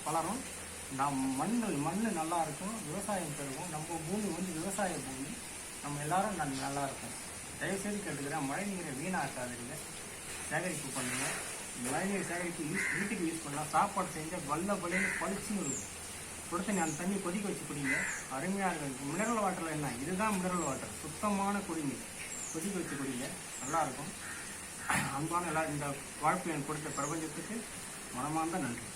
வளரும். மண் நல்லா இருக்கும், விவசாயம் பெருகும். நம்ம பூமி வந்து விவசாய பூமி, நம்ம எல்லாரும் நல்லா இருக்கும். தயவுசெய்து கேட்டுக்கிறேன், மழை நீரை வீணாக்காதீங்க, சேகரிப்பு பண்ணுங்க. மழைநீர் சேகரிப்பு வீட்டுக்கு யூஸ் பண்ணலாம். சாப்பாடு செஞ்சால் வல்லின்னு பளிச்சுன்னு இருக்கும். சுடு அந்த தண்ணி கொதிக்க வச்சு குடிங்க, அருமையாக இருக்கும். மினரல் வாட்டரில் என்ன, இதுதான் மினரல் வாட்டர், சுத்தமான குடிநீர். கொதிக்க வச்சு குடிங்க, நல்லாயிருக்கும். அன்பான எல்லாரும் இந்த வாழ்க்கை கொடுத்த பிரபஞ்சத்துக்கு மனமார்ந்த நன்றி.